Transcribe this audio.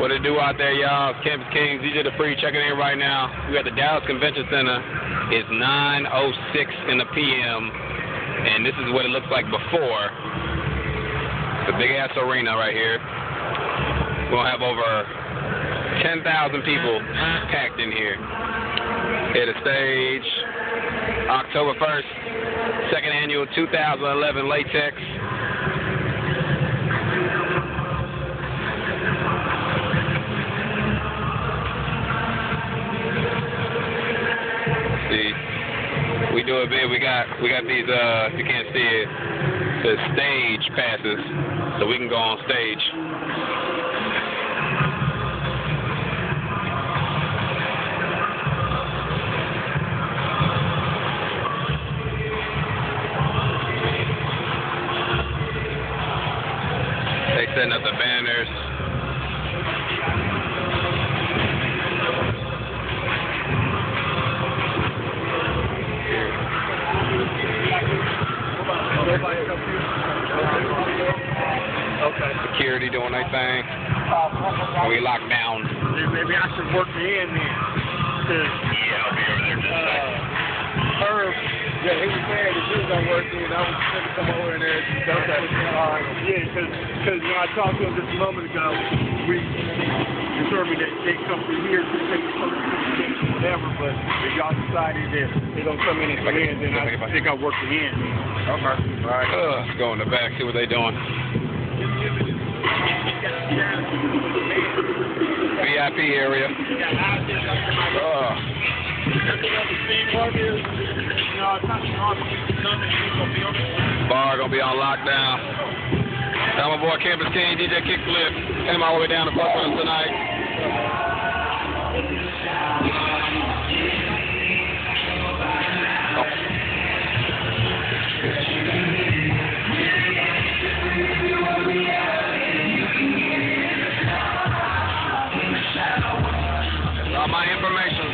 What it do out there, y'all? CampusKingz, DJ DUPREE checking in right now. We at the Dallas Convention Center. It's 9:06 in the p.m. And this is what it looks like before. The big-ass arena right here. We're going to have over 10,000 people packed in here. Here to stage, October 1st, second annual 2011 LATEX. We do it big. We got these if you can't see it, the stage passes, so we can go on stage. They setting up the banners. Okay. Security doing their thing. We locked down. Maybe I should work me in then. Yeah, I'll be over there just a second. Herb, yeah, he was saying that he was gonna work me, and I was going to come over in there and stuff that. Yeah, because when I talked to him just a moment ago, we determined that they come through here to take something or whatever, but if y'all decided that they're gonna come in and come in, then I think I'll work me in. Okay. All right. Let's go in the back, see what they're doing. VIP area. Bar gonna be on lockdown. I'm aboard CampusKingz, DJ Kickflip. Came all the way down to Brooklyn tonight. All my information.